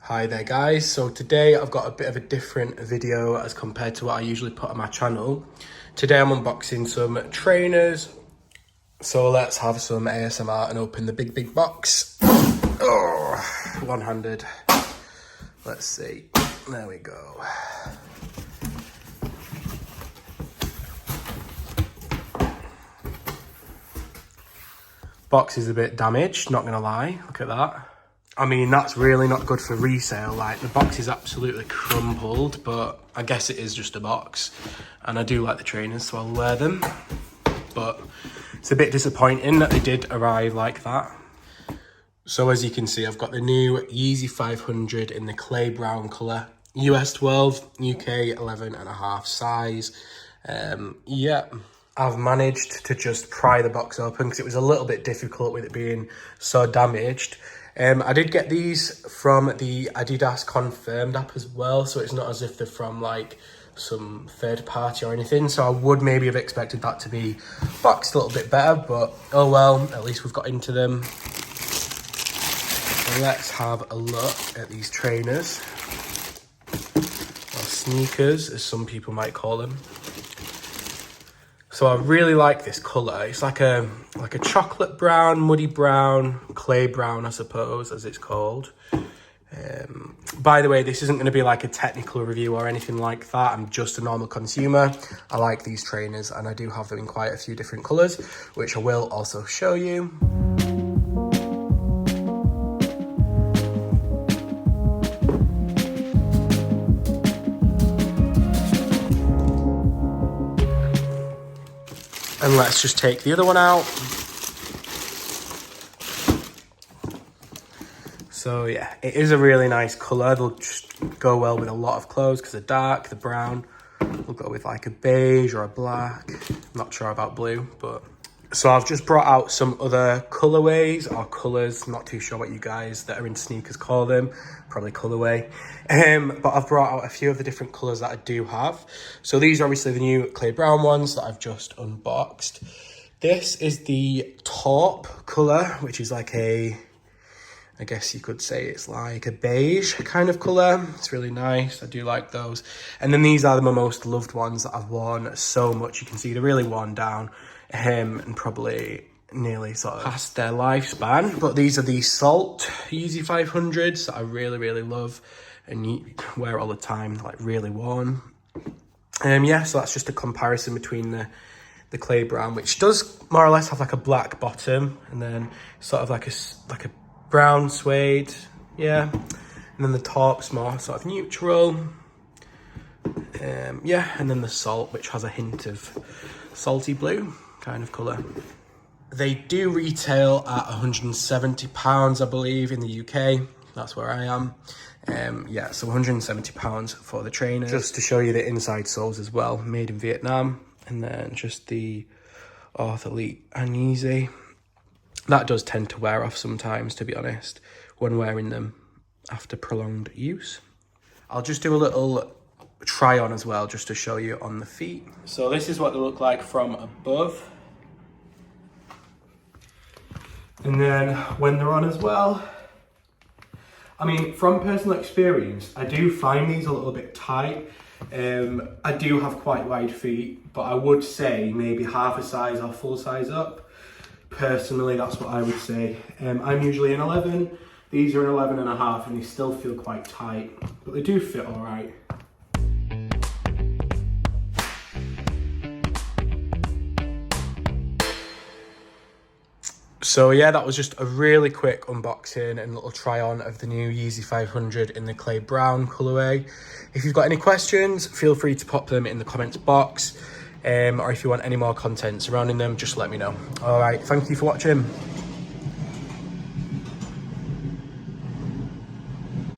Hi there guys, so today I've got a bit of a different video as compared to what I usually put on my channel. Today I'm unboxing some trainers, so let's have some ASMR and open the big box. Oh, one-handed. Let's see, there we go. Box is a bit damaged, not gonna lie, look at that. I mean, that's really not good for resale. Like, the box is absolutely crumpled, but I guess it is just a box. And I do like the trainers, so I'll wear them. But it's a bit disappointing that they did arrive like that. So as you can see, I've got the new Yeezy 500 in the clay brown colour. US 12, UK 11.5 size. Yeah. I've managed to just pry the box open because it was a little bit difficult with it being so damaged. I did get these from the Adidas Confirmed app as well, so it's not as if they're from like some third party or anything. So I would maybe have expected that to be boxed a little bit better, but oh well, at least we've got into them. So let's have a look at these trainers, or sneakers as some people might call them. So I really like this colour. It's like a chocolate brown, muddy brown, clay brown, I suppose, as it's called. By the way, this isn't going to be like a technical review or anything like that. I'm just a normal consumer. I like these trainers and I do have them in quite a few different colours, which I will also show you. And let's just take the other one out. So yeah, it is a really nice colour. They'll just go well with a lot of clothes because they're dark, they're brown. They'll go with like a beige or a black. I'm not sure about blue, but... So I've just brought out some other colourways or colours. Not too sure what you guys that are in sneakers call them. Probably colourway. But I've brought out a few of the different colours that I do have. So these are obviously the new clay brown ones that I've just unboxed. This is the taupe colour, which is like a... I guess you could say it's like a beige kind of colour. It's really nice. I do like those. And then these are my most loved ones that I've worn so much. You can see they're really worn down. And probably nearly sort of past their lifespan. But these are the Salt Yeezy 500s that I really love and wear all the time, like really worn. Yeah, so that's just a comparison between the clay brown, which does more or less have like a black bottom, and then sort of like a brown suede, yeah. And then the top's more sort of neutral. Yeah, and then the Salt, which has a hint of salty blue kind of colour. They do retail at £170, I believe, in the UK. That's where I am. Yeah, so £170 for the trainers. Just to show you the inside soles as well, made in Vietnam. And then just the Ortholite and Yeezy. That does tend to wear off sometimes, to be honest, when wearing them after prolonged use. I'll just do a little try on as well, just to show you on the feet. So this is what they look like from above. And then when they're on as well, I mean, from personal experience, I do find these a little bit tight. I do have quite wide feet, but I would say maybe half a size or full size up. Personally, that's what I would say. I'm usually an 11. These are an 11.5 and they still feel quite tight, but they do fit all right. So yeah, that was just a really quick unboxing and little try on of the new Yeezy 500 in the clay brown colourway. If you've got any questions, feel free to pop them in the comments box. Or if you want any more content surrounding them, just let me know. All right, thank you for watching.